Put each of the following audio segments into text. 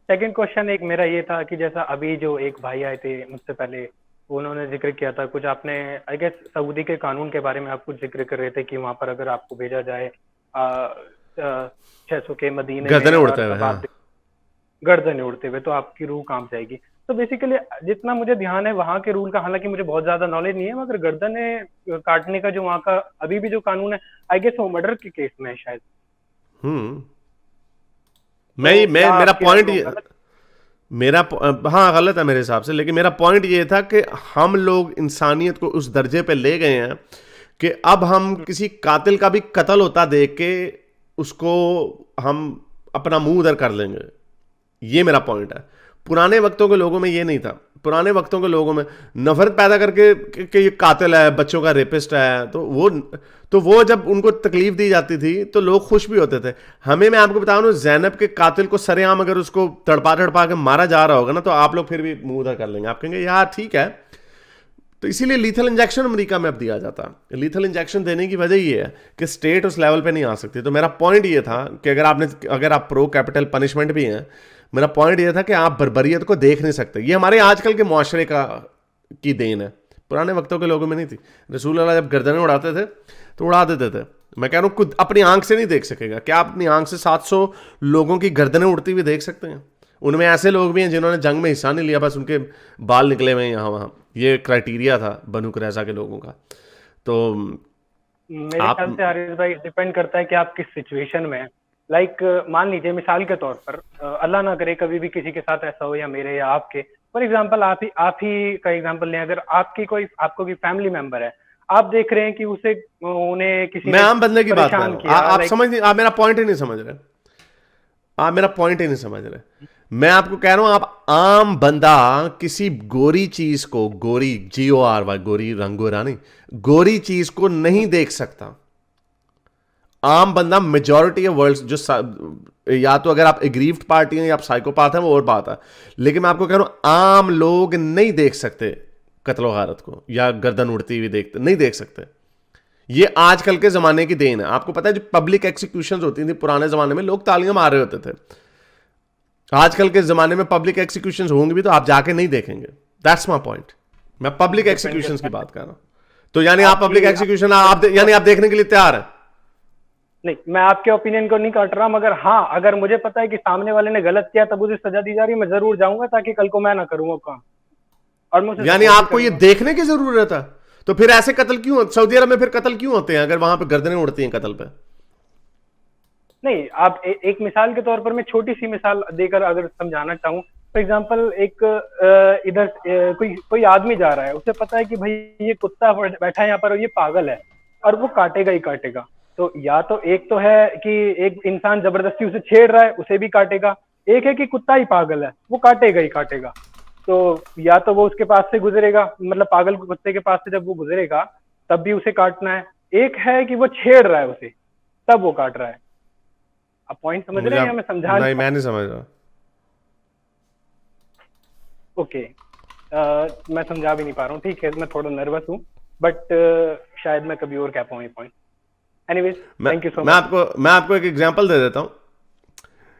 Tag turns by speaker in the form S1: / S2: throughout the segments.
S1: Second question एक मेरा ये था कि जैसा अभी जो एक भाई आए थे मुझसे पहले, उन्होंने जिक्र किया था कुछ, आपने आई गेस सऊदी के कानून के बारे में आप कुछ जिक्र कर रहे थे कि वहां पर अगर आपको भेजा जाए 600 के मदीने में,
S2: गर्दनें उड़ते
S1: और
S2: हुए,
S1: तब
S2: हाँ।
S1: आप गर्दन उड़ते हुए, तो आपकी रूह कांप जाएगी। तो बेसिकली जितना मुझे ध्यान है वहां के रूल का, हालांकि मुझे बहुत ज्यादा नॉलेज नहीं है, मगर गर्दनें काटने का जो वहाँ का अभी भी जो कानून है, आई गेस वो मर्डर के केस में है शायद।
S2: हम्म।
S1: तो
S2: मैं
S1: क्या
S2: मेरा
S1: आपकी राय
S2: पॉइंट
S1: में वो
S2: ये,
S1: गलत?
S2: हाँ गलत है मेरे हिसाब से, लेकिन मेरा पॉइंट ये था कि हम लोग इंसानियत को उस दर्जे पे ले गए हैं कि अब हम किसी कातिल का भी कत्ल होता देख के उसको हम अपना मुंह उधर कर लेंगे। ये मेरा पॉइंट है। पुराने वक्तों के लोगों में ये नहीं था। पुराने वक्तों के लोगों में नफरत पैदा करके कि ये कातिल है, बच्चों का रेपिस्ट है, तो वो जब उनको तकलीफ दी जाती थी तो लोग खुश भी होते थे। हमें, मैं आपको बता रहा हूं, जैनब के कातिल को सरेआम अगर उसको तड़पा तड़पा के मारा जा रहा होगा ना, तो आप लोग फिर भी मुंह उधर कर लेंगे, आप कहेंगे यार ठीक है। तो इसीलिए लीथल इंजेक्शन अमेरिका में अब दिया जाता है। लीथल इंजेक्शन देने की वजह ये है कि स्टेट उस लेवल पे नहीं आ सकती। तो मेरा पॉइंट ये था कि अगर आप प्रो कैपिटल पनिशमेंट भी हैं, मेरा पॉइंट ये था कि आप बर्बरियत को देख नहीं सकते। ये हमारे आजकल के मुआशरे की देन है, पुराने वक्तों के लोगों में नहीं थी। रसूल अल्लाह जब गर्दनें उड़ाते थे तो उड़ा देते थे। मैं कह रहा हूँ खुद अपनी आंख से नहीं देख सकेगा क्या? आप अपनी आंख से 700 लोगों की गर्दनें उड़ती हुई देख सकते हैं? उनमें ऐसे लोग भी हैं जिन्होंने जंग में हिस्सा नहीं लिया, बस उनके बाल निकले हुए हैं यहाँ वहाँ। ये क्राइटेरिया था बनु कुरैजा के लोगों का। तो
S1: मेरे
S2: आप,
S1: ख्याल से हारिस भाई डिपेंड करता है कि आप किस सिचुएशन में हैं। लाइक मान लीजिए मिसाल के तौर पर, अल्लाह ना करे कभी भी किसी के साथ ऐसा हो, या मेरे या आपके, फॉर एग्जांपल आप ही का एग्जांपल लें, अगर आपको कोई फैमिली मेंबर है, आप देख रहे हैं कि उन्हें किसी
S2: मैं
S1: ने
S2: आम बंदे की बात कर
S1: परेशान
S2: रहा हूँ।
S1: किया,
S2: आप
S1: लाइक।
S2: समझ नहीं, आप मेरा पॉइंट ही नहीं समझ रहे। आप मेरा पॉइंट ही नहीं समझ रहे। मैं आपको कह रहा हूं, आप आम बंदा किसी गोरी चीज को, गोरी GORY, गोरी रंगोरा नहीं, गोरी चीज को नहीं देख सकता। आम बंदा, मेजॉरिटी ऑफ वर्ल्ड या तो अगर आप एग्रीव्ड पार्टी हैं या आप साइकोपाथ हैं, वो और बात है। लेकिन मैं आपको कह रहा हूं आम लोग नहीं देख सकते कत्लो गारत को, या गर्दन उड़ती हुई देखते नहीं देख सकते। ये आजकल के जमाने की देन है। आपको पता है जो पब्लिक एक्सिक्यूशन होती थी पुराने जमाने में, लोग तालियां मार रहे होते थे। आजकल के जमाने में पब्लिक एक्सिक्यूशन होंगे भी तो आप जाके नहीं देखेंगे। That's my point. मैं पब्लिक
S1: डिपेंड
S2: एक्सिक्यूशन की
S1: करता
S2: बात कर रहा हूं। तो यानी आप पब्लिक
S1: है
S2: एक्सिक्यूशन
S1: आपकी।
S2: यानी आप देखने के लिए तैयार हैं?
S1: नहीं, मैं आपके ओपिनियन को नहीं काट रहा, मगर हाँ, अगर मुझे पता है कि सामने वाले ने गलत किया, तब उसे सजा दी जा रही है, मैं जरूर जाऊंगा ताकि कल को मैं ना करूँ वो काम, और मैं उसे
S2: यानी
S1: सपोर्ट भी
S2: आपको ये
S1: करूंगा।
S2: देखने की जरूरत है? तो फिर ऐसे कत्ल क्यों, सऊदी अरब में फिर कत्ल क्यों होते हैं अगर वहां पे गर्दनें उड़ती हैं कत्ल पे?
S1: नहीं, आप एक मिसाल के तौर पर, मैं छोटी सी मिसाल देकर अगर समझाना चाहूँ, फॉर एग्जाम्पल एक इधर कोई कोई आदमी जा रहा है, उसे पता है कि भाई ये कुत्ता बैठा है यहाँ पर और ये पागल है, और वो काटेगा ही काटेगा। तो या तो एक तो है कि एक इंसान जबरदस्ती उसे छेड़ रहा है, उसे भी काटेगा। एक है कि कुत्ता ही पागल है, वो काटेगा ही काटेगा। तो या तो वो उसके पास से गुजरेगा, मतलब पागल कुत्ते के पास से जब वो गुजरेगा तब भी उसे काटना है। एक है कि वो छेड़ रहा है उसे, तब वो काट रहा है। आप पॉइंट समझ
S2: मुझे
S1: रहे हैं या
S2: आप,
S1: मैं समझा नहीं
S2: नहीं
S1: पा
S2: मैं नहीं समझ रहा।
S1: रहा? ओके, मैं समझा भी नहीं पा रहा हूँ, ठीक है, मैं थोड़ा नर्वस हूँ, बट शायद मैं कभी और कह पाऊँ ये पॉइंट। एनीवेज,
S2: मैं
S1: थैंक यू सो
S2: मैं
S1: मच।
S2: आपको एक एग्जांपल दे देता हूं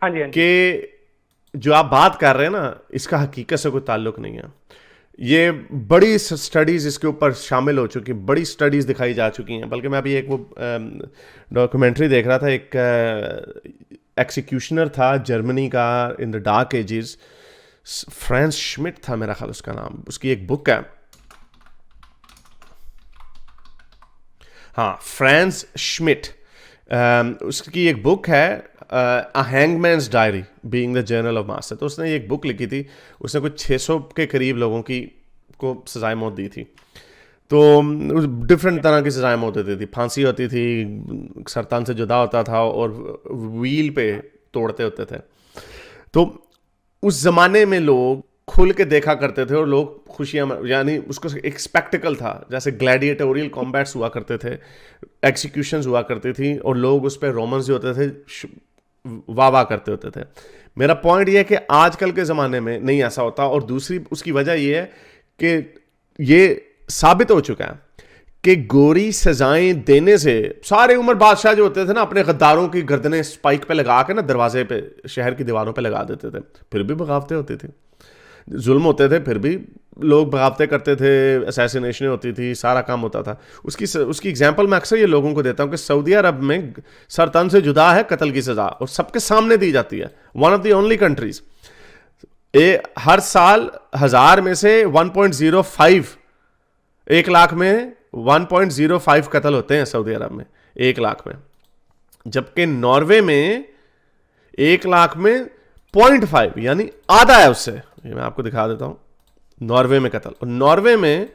S1: हाँ जी, हाँ जी।
S2: कि जो आप बात कर रहे हैं ना, इसका हकीकत से कोई ताल्लुक नहीं है। ये बड़ी स्टडीज इसके ऊपर शामिल हो चुकी, बड़ी स्टडीज दिखाई जा चुकी हैं। बल्कि मैं अभी एक वो डॉक्यूमेंट्री देख रहा था, एक एक्सिक्यूशनर था जर्मनी का in the dark ages, France Schmidt था मेरा ख्याल उसका नाम। उसकी एक बुक है, हाँ, फ्रांस श्मिट। उसकी एक बुक है a hangman's diary being the journal of master. तो उसने एक बुक लिखी थी। उसने कुछ 600 के करीब लोगों को सजाए मौत दी थी। तो डिफरेंट तरह की सजाएं मौत होती थी। फांसी होती थी, सरतान से जुदा होता था, और व्हील पे तोड़ते होते थे। तो उस जमाने में लोग खुल के देखा करते थे, और लोग खुशियां, यानी उसको एक स्पेक्टिकल था, जैसे ग्लैडिएटोरियल कॉम्बैट्स हुआ करते थे, एक्सिक्यूशंस हुआ करती थी, और लोग उस पर रोमन्स जो होते थे वाह वाह करते होते थे। मेरा पॉइंट ये है कि आजकल के ज़माने में नहीं ऐसा होता। और दूसरी उसकी वजह ये है कि ये साबित हो चुका है कि गोरी सजाएं देने से सारे उमर बादशाह जो होते थे ना, अपने गद्दारों की गर्दनें स्पाइक पे लगा के ना दरवाजे पे, शहर की दीवारों पे लगा देते थे, फिर भी बगावतें होती थी, जुल्म होते थे, फिर भी लोग बगावतें करते थे, असैसिनेशन होती थी, सारा काम होता था। उसकी एग्जांपल मैं अक्सर ये लोगों को देता हूँ कि सऊदी अरब में सरतन से जुदा है कत्ल की सज़ा, और सबके सामने दी जाती है, one of the only countries. हर साल 1000 में से 1.05, 1 लाख में 1.05 कत्ल होते हैं सऊदी अरब में 1 लाख में, जबकि नॉर्वे में 1 लाख में 0.5, यानी आधा है उससे। ये मैं आपको दिखा देता हूं, नॉर्वे में कत्ल, और नॉर्वे में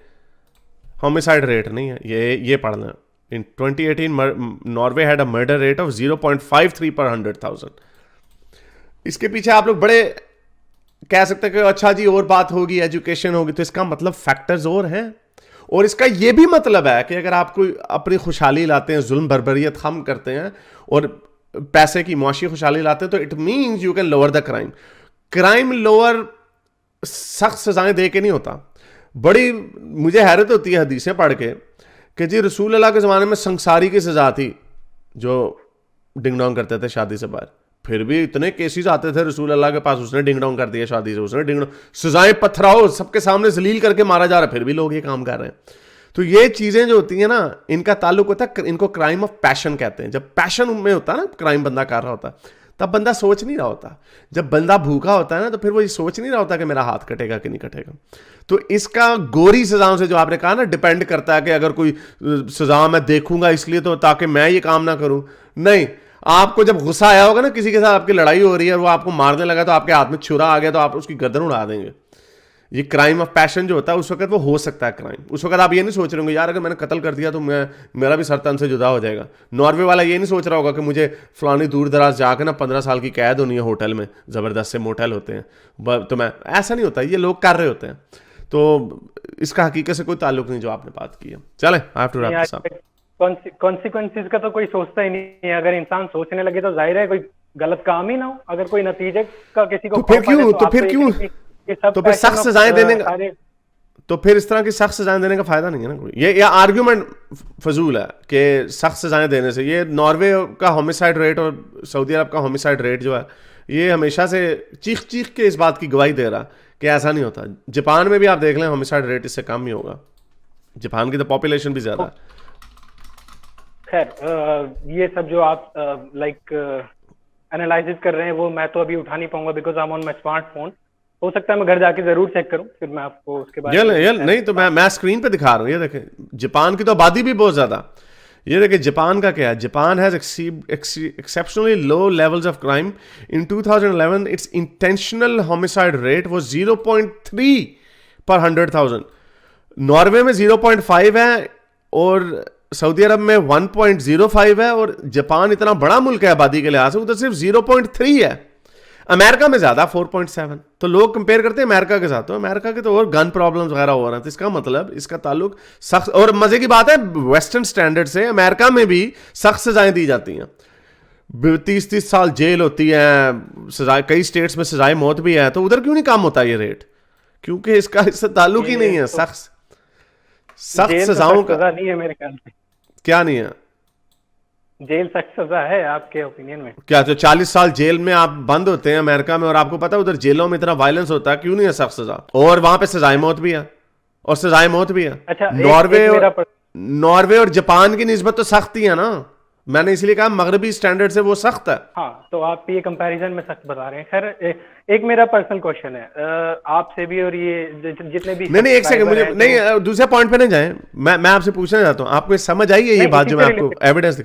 S2: होमिसाइड रेट नहीं है, ये पढ़ना। इन 2018 Norway had a murder rate of 0.53 पर 100,000। इसके पीछे आप लोग बड़े कह सकते हैं कि अच्छा जी और बात होगी, एजुकेशन होगी, तो इसका मतलब फैक्टर्स और हैं। और इसका यह भी मतलब है कि अगर आप कोई अपनी खुशहाली लाते हैं, जुल्म बर्बरियत खम करते हैं और पैसे की मुआशी खुशहाली लाते हैं, तो it means you can lower the crime. Crime lower सख्त सजाएं दे के नहीं होता। बड़ी मुझे हैरत होती है हदीसें पढ़ के कि जी रसूल अल्लाह के ज़माने में संसारी की सज़ा थी जो डिंग डोंग करते थे शादी से बाहर, फिर भी इतने केसेस आते थे रसूल अल्लाह के पास, उसने डिंग डोंग कर दिया शादी से, उसने डिंग डोंग, सजाएं पथराओ, सबके सामने जलील करके मारा जा रहा है, फिर भी लोग ये काम कर रहे हैं। तो ये चीज़ें जो होती हैं ना, इनका ताल्लुक होता है, इनको क्राइम ऑफ पैशन कहते हैं। जब पैशन में होता है ना क्राइम बंदा कर रहा होता है, तब बंदा सोच नहीं रहा होता। जब बंदा भूखा होता है ना, तो फिर वो ये सोच नहीं रहा होता कि मेरा हाथ कटेगा कि नहीं कटेगा। तो इसका गोरी सजाओं से जो आपने कहा ना, डिपेंड करता है कि अगर कोई सजा मैं देखूंगा इसलिए तो ताकि मैं ये काम ना करूं, नहीं। आपको जब गुस्सा आया होगा ना, किसी के साथ आपकी लड़ाई हो रही है और वो आपको मारने लगा, तो आपके हाथ में छुरा आ गया, तो आप उसकी गर्दन उड़ा देंगे। ये क्राइम ऑफ पैशन जो होता है, उस वक्त वो हो सकता है क्राइम। उस वक्त आप ये नहीं सोच रहे होंगे यार अगर मैंने कत्ल कर दिया तो मेरा भी सरतन से जुदा हो जाएगा। नॉर्वे वाला ये नहीं सोच रहा होगा कि मुझे फलानी दूर दराज जाकर ना 15 साल की कैद होनी है होटल में, ज़बरदस्त से मोटेल होते हैं, तो मैं ऐसा नहीं होता, ये लोग कर रहे होते हैं। तो इसका हकीकत से कोई ताल्लुक नहीं जो आपने बात की है। चले, I have to wrap this up.
S1: Consequences का तो कोई सोचता ही नहीं है। अगर इंसान सोचने लगे तो जाहिर है कोई गलत काम ही ना हो। अगर कोई नतीजे का किसी को
S2: तो फिर सख्त सजाएं देने का, तो फिर इस तरह की सख्त सजाएं देने का फायदा नहीं है ना कोई। ये आर्ग्यूमेंट फजूल है कि सख्त सजाएं देने से। ये नॉर्वे का होमिसाइड रेट और सऊदी अरब का होमिसाइड रेट जो है, ये हमेशा से चीख चीख के इस बात की गवाही दे रहा कि ऐसा नहीं होता। जापान में भी आप देख लें, होमिसाइड रेट इससे कम ही होगा। जापान की तो पॉपुलेशन भी ज्यादा है।
S1: खैर, ये सब जो आप एनालिसिस कर रहे हैं वो मैं तो अभी उठा नहीं पाऊंगा because I am on my smartphone. हो सकता है मैं घर जाके जरूर चेक करूं, फिर मैं आपको उसके बाद
S2: नहीं तो मैं स्क्रीन पे दिखा रहा हूं। ये देखें, जापान की तो आबादी भी बहुत ज्यादा। ये देखिए जापान का क्या है, Japan has exceptionally low levels of crime. In 2011 it's intentional homicide rate was 0.3 पर 100,000। नॉर्वे में 0.5 है और सऊदी अरब में 1.05 है, और जापान इतना बड़ा मुल्क है आबादी के लिहाज से, उधर सिर्फ 0.3 है। अमेरिका में ज्यादा 4.7। तो लोग कंपेयर करते हैं अमेरिका के साथ, तो अमेरिका के तो और गन प्रॉब्लम्स वगैरह हो रहे हैं। तो इसका मतलब इसका ताल्लुक सख्त, और मजे की बात है वेस्टर्न स्टैंडर्ड से अमेरिका में भी सख्त सजाएं दी जाती हैं। 30-30 साल जेल होती है, सजाएं कई स्टेट्स में सजाएं मौत भी है। तो उधर क्यों नहीं कम होता ये रेट? क्योंकि इससे ताल्लुक ही नहीं है सख्त सजाओं का।
S1: नहीं है मेरे ख्याल से।
S2: क्या नहीं है?
S1: जेल सख्त सजा है आपके ओपिनियन में? क्या
S2: तो 40 साल जेल में आप बंद होते हैं अमेरिका में, और आपको पता है उधर जेलों में इतना वायलेंस होता है, क्यों नहीं है सख्त सजा? और वहां पे सजाए मौत भी है, और सजाए मौत भी है।
S1: अच्छा,
S2: नॉर्वे और जापान की निस्बत तो सख्त ही है ना। मैंने इसलिए कहा मगरबी स्टैंडर्ड से वो सख्त है।
S1: हाँ, तो आप ये कंपैरिजन में सख्त बता रहे हैं। खैर, एक मेरा पर्सनल क्वेश्चन है आपसे भी, और ये जितने भी
S2: नहीं एक सेकंड, मुझे नहीं दूसरे पॉइंट पे नहीं जाए। मैं आपसे पूछना चाहता हूँ, आपको समझ आई है ये बात जो मैं आपको एविडेंस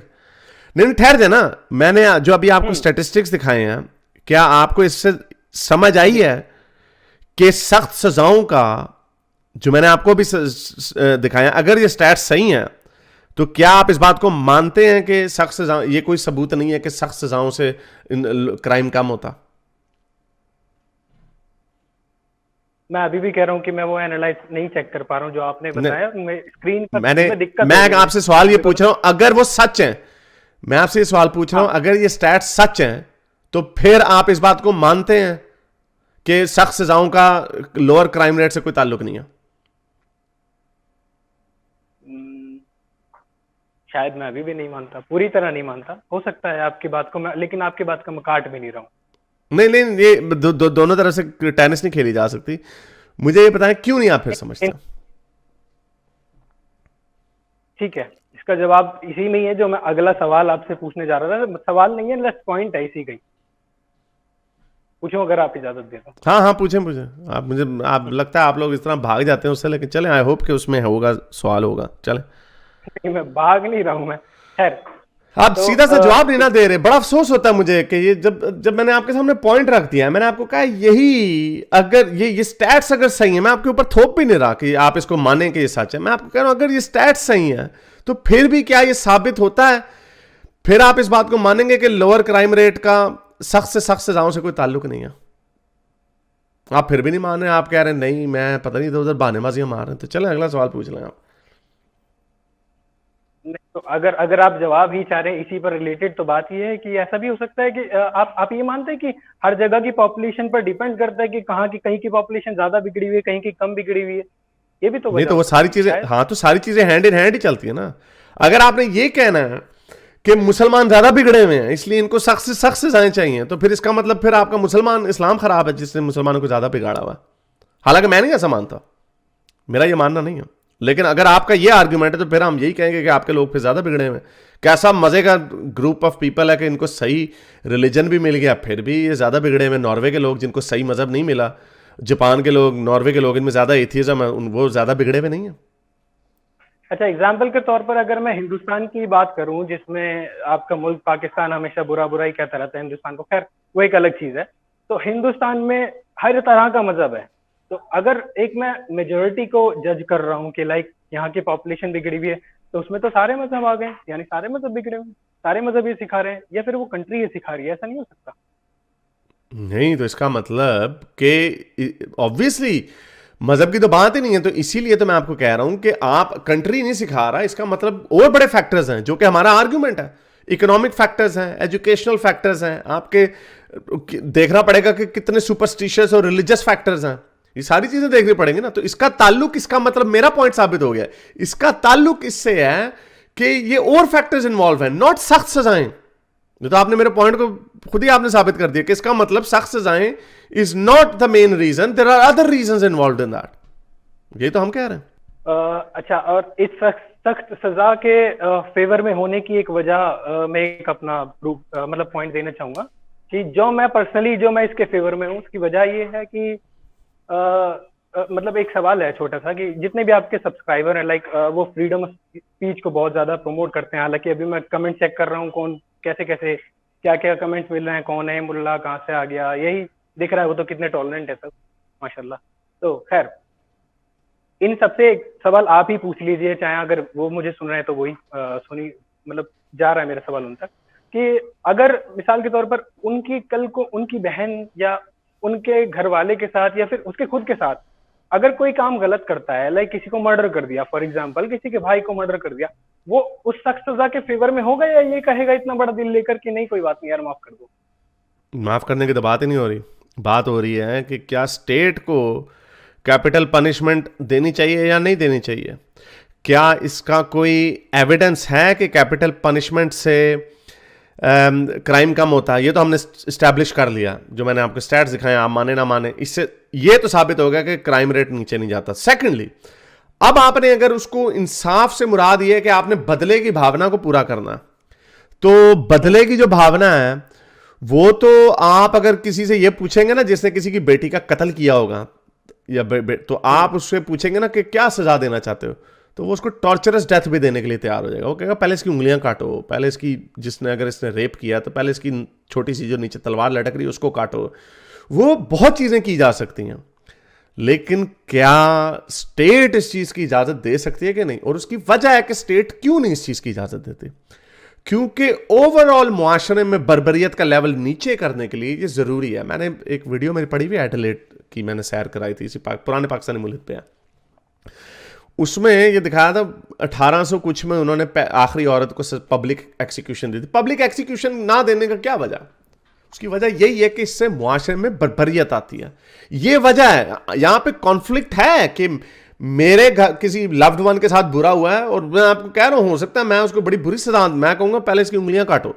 S2: नहीं ठहर दे ना, मैंने जो अभी आपको स्टैटिस्टिक्स दिखाए हैं, क्या आपको इससे समझ आई है कि सख्त सजाओं का जो मैंने आपको भी दिखाया, अगर ये स्टैट्स सही हैं, तो क्या आप इस बात को मानते हैं कि सख्त सजाओं, ये कोई सबूत नहीं है कि सख्त सजाओं से क्राइम कम होता?
S1: मैं अभी भी कह रहा हूं कि मैं वो एनालाइज नहीं चेक कर पा रहा हूं जो आपने बताया। स्क्रीन पर
S2: मैं आपसे सवाल ये पूछ रहा हूं, अगर वो सच है, मैं आपसे ये सवाल पूछ रहा हूं, अगर ये स्टैट सच हैं, तो फिर आप इस बात को मानते हैं कि सख्त सजाओं का लोअर क्राइम रेट से कोई ताल्लुक नहीं है?
S1: शायद मैं अभी भी नहीं मानता, पूरी तरह नहीं मानता। हो सकता है आपकी बात को मैं, लेकिन आपकी बात को मैं काट भी नहीं रहा हूँ।
S2: नहीं नहीं, ये दोनों तरफ से टेनिस नहीं खेली जा सकती। मुझे ये बताएं क्यों नहीं आप फिर समझते?
S1: ठीक है, इसका जवाब इसी में ही है जो मैं अगला सवाल आपसे पूछने जा रहा था। सवाल नहीं है, जस्ट पॉइंट है इसी का ही। पूछूं अगर आप इजाजत दे तो?
S2: हाँ हाँ, पूछें पूछें आप। मुझे आप लगता है आप लोग इस तरह भाग जाते हैं उससे, लेकिन चलें, आई होप कि उसमें होगा, सवाल होगा, चलें।
S1: नहीं, मैं भाग नहीं रहा हूं मैं। खैर,
S2: आप
S1: तो
S2: सीधा सा जवाब नहीं ना दे रहे, बड़ा अफसोस होता है मुझे कि ये जब जब मैंने आपके सामने पॉइंट रख दिया है, मैंने आपको कहा यही, अगर ये स्टैट्स अगर सही है, मैं आपके ऊपर थोप भी नहीं रहा कि आप इसको माने कि ये सच है, मैं आपको कह रहा हूं अगर ये स्टैट्स सही है तो फिर भी क्या ये साबित होता है, फिर आप इस बात को मानेंगे कि लोअर क्राइम रेट का सख्त से सजाओं से कोई ताल्लुक नहीं है? आप फिर भी नहीं मान रहे, आप कह रहे हैं नहीं मैं पता नहीं, इधर उधर बहानेबाजियां मार रहे हैं। तो चलें अगला सवाल पूछ लें आप।
S1: नहीं, तो अगर अगर आप जवाब ही चाह रहे हैं इसी पर रिलेटेड, तो बात ये है कि ऐसा भी हो सकता है कि आप ये मानते हैं कि हर जगह की पॉपुलेशन पर डिपेंड करता है कि कहाँ की, कहीं की पॉपुलेशन ज्यादा बिगड़ी हुई है, कहीं की कम बिगड़ी हुई है। ये भी तो
S2: नहीं
S1: वजह
S2: तो
S1: हो
S2: वो सारी
S1: सकती है
S2: चीजें,
S1: शायद।
S2: हाँ तो सारी चीजें हैंड इन हैंड ही चलती है ना। अगर आपने ये कहना है कि मुसलमान ज्यादा बिगड़े हुए हैं इसलिए इनको सख्त से सख्त सजाएं चाहिए, तो फिर इसका मतलब फिर आपका मुसलमान इस्लाम खराब है जिसने मुसलमानों को ज्यादा बिगाड़ा हुआ है। हालांकि मैं नहीं ऐसा मानता, मेरा ये मानना नहीं है, लेकिन अगर आपका ये आर्ग्यूमेंट है तो फिर हम यही कहेंगे कि आपके लोग फिर ज्यादा बिगड़े हुए हैं। कैसा मजे का ग्रुप ऑफ पीपल है कि इनको सही रिलीजन भी मिल गया फिर भी ये ज्यादा बिगड़े हुए। नॉर्वे के लोग जिनको सही मजहब नहीं मिला, जापान के लोग, नॉर्वे के लोग, इनमें ज्यादा एथियज्म है, वो ज्यादा बिगड़े हुए नहीं है।
S1: अच्छा, एग्जाम्पल के तौर पर अगर मैं हिंदुस्तान की बात करूं, जिसमें आपका मुल्क पाकिस्तान हमेशा बुरा बुरा ही कहता रहता है हिंदुस्तान को, खैर वो एक अलग चीज है। तो हिंदुस्तान में हर तरह का मजहब है। तो अगर एक मैं मेजोरिटी को जज कर रहा हूँ कि लाइक यहाँ की पॉपुलेशन बिगड़ी हुई है, तो उसमें तो सारे मजहब आ गए, यानी सारे मजहब बिगड़े हुए हैं, सारे मजहब ये सिखा रहे हैं, या फिर वो कंट्री ये सिखा रही है। ऐसा नहीं हो सकता?
S2: नहीं तो इसका मतलब कि ऑब्वियसली मजहब की तो बात ही नहीं है, तो इसीलिए तो मैं आपको कह रहा हूं कि आप कंट्री नहीं सिखा रहा, इसका मतलब और बड़े फैक्टर्स हैं जो कि हमारा आर्ग्यूमेंट है। इकोनॉमिक फैक्टर्स हैं, एजुकेशनल फैक्टर्स हैं, आपके देखना पड़ेगा कि कितने सुपरस्टिशियस और रिलीजियस फैक्टर्स हैं, ये सारी चीजें देखनी पड़ेंगी ना। तो इसका ताल्लुक, इसका मतलब मेरा पॉइंट साबित हो गया, इसका ताल्लुक इससे है कि ये और फैक्टर्स इन्वॉल्व हैं, नॉट सख्त सजाएं। ये तो आपने मेरे पॉइंट को खुद ही आपने साबित कर दिया कि इसका मतलब सख्त सजाएं is not the main reason, there are other reasons involved in that. ये तो हम कह रहे हैं।
S1: अच्छा, और इस सख्त सजा के फेवर में होने की एक वजह मैं एक अपना प्रूफ मतलब पॉइंट देना चाहूंगा कि जो मैं पर्सनली, जो मैं इसके फेवर में हूँ, उसकी वजह ये है कि मतलब एक सवाल है छोटा सा कि जितने भी आपके सब्सक्राइबर हैं, लाइक वो फ्रीडम ऑफ स्पीच को बहुत ज्यादा प्रमोट करते हैं। हालांकि अभी मैं कमेंट चेक कर रहा हूँ, कौन कैसे कैसे क्या क्या कमेंट्स मिल रहे हैं, कौन है मुल्ला, कहाँ से आ गया, यही दिख रहा है। वो तो कितने टॉलरेंट है सब, माशाल्लाह। तो खैर, इन सबसे एक सवाल आप ही पूछ लीजिए, चाहे अगर वो मुझे सुन रहे हैं तो वही सुनी, मतलब जा रहा है मेरा सवाल उन तक कि अगर मिसाल के तौर पर उनकी कल को उनकी बहन या उनके घर वाले के साथ या फिर उसके खुद के साथ अगर कोई काम गलत करता है, लाइक किसी को मर्डर कर दिया, फॉर एग्जाम्पल किसी के भाई को मर्डर कर दिया, वो उस सख्त सजा के फेवर में होगा या ये कहेगा इतना बड़ा दिल लेकर कि नहीं कोई बात नहीं यार, माफ कर दो?
S2: माफ करने की तो बात ही नहीं हो रही, बात हो रही है कि क्या स्टेट को कैपिटल पनिशमेंट देनी चाहिए या नहीं देनी चाहिए। क्या इसका कोई एविडेंस है कि कैपिटल पनिशमेंट से क्राइम कम होता है? ये तो हमने स्टैब्लिश कर लिया, जो मैंने आपको स्टैट्स दिखाए, आप माने ना माने, इससे ये तो साबित हो गया कि क्राइम रेट नीचे नहीं जाता। सेकेंडली, अब आपने अगर उसको इंसाफ से मुराद ये है कि आपने बदले की भावना को पूरा करना, तो बदले की जो भावना है वो तो आप अगर किसी से ये पूछेंगे ना जिसने किसी की बेटी का कत्ल किया होगा या तो आप उससे पूछेंगे ना कि क्या सजा देना चाहते हो, तो वो उसको टॉर्चरस डेथ भी देने के लिए तैयार हो जाएगा। वो कहेगा पहले इसकी उंगलियां काटो, पहले इसकी, जिसने अगर इसने रेप किया तो पहले इसकी छोटी सी जो नीचे तलवार लटक रही है उसको काटो। वो बहुत चीजें की जा सकती हैं, लेकिन क्या स्टेट इस चीज की इजाजत दे सकती है कि नहीं? और उसकी वजह है कि स्टेट क्यों नहीं इस चीज की इजाजत देती, क्योंकि ओवरऑल मुआशरे में बर्बरियत का लेवल नीचे करने के लिए ये जरूरी है। मैंने एक वीडियो मेरी पड़ी हुई एडिलेड की, मैंने सैर कराई थी, इसी पुराने पाकिस्तानी मुल्क पे है, उसमें ये दिखाया था 1800 कुछ में उन्होंने आखिरी औरत को पब्लिक एक्सिक्यूशन दी थी। पब्लिक एक्सिक्यूशन ना देने का क्या वजह? उसकी वजह यही है कि इससे मुआशरे में बर्बरियत आती है, ये वजह है। यहां पे कॉन्फ्लिक्ट है कि मेरे घर किसी लव्ड वन के साथ बुरा हुआ है और मैं आपको कह रहा हूं, हो सकता है मैं उसको बड़ी बुरी सजा, मैं कहूंगा पहले इसकी उंगलियां काटो,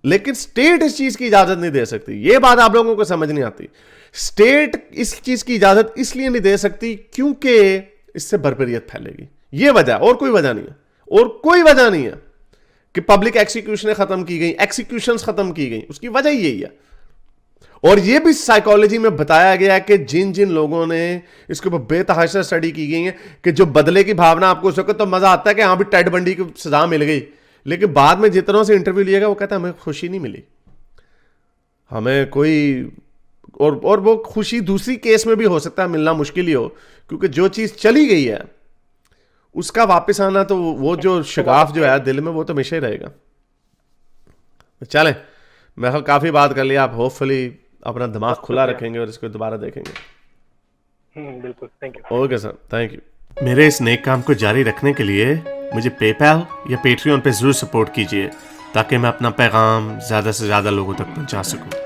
S2: लेकिन स्टेट इस चीज की इजाजत नहीं दे सकती। ये बात आप लोगों को समझ नहीं आती। स्टेट इस चीज की इजाजत इसलिए नहीं दे सकती क्योंकि इससे बर्बरियत फैलेगी। ये वजह, और कोई वजह नहीं है, और कोई वजह नहीं है कि पब्लिक एक्सिक्यूशन खत्म की गई, एक्सिक्यूशंस खत्म की गई, उसकी वजह यही है। और ये भी साइकोलॉजी में बताया गया है कि जिन जिन लोगों ने इसके ऊपर बेतहाशा स्टडी की गई है कि जो बदले की भावना आपको उस वक्त तो मजा आता है कि हाँ भी टेड बंडी की सजा मिल गई, लेकिन बाद में जितनों से इंटरव्यू लिया गया वो कहता है हमें खुशी नहीं मिली, हमें कोई और वो खुशी दूसरी केस में भी हो सकता है मिलना मुश्किल ही हो, क्योंकि जो चीज चली गई है उसका वापस आना, तो वो जो शगाफ जो है दिल में वो तो हमेशा ही रहेगा। चले, मैं काफी बात कर लिया, आप होपफुली अपना दिमाग खुला रखेंगे और इसको दोबारा देखेंगे।
S1: बिल्कुल, thank you.
S2: Okay sir, thank you. मेरे इस नेक काम को जारी रखने के लिए मुझे पेपैल या पेट्रियन पे जरूर सपोर्ट कीजिए ताकि मैं अपना पैगाम ज्यादा से ज्यादा लोगों तक पहुंचा सकूं।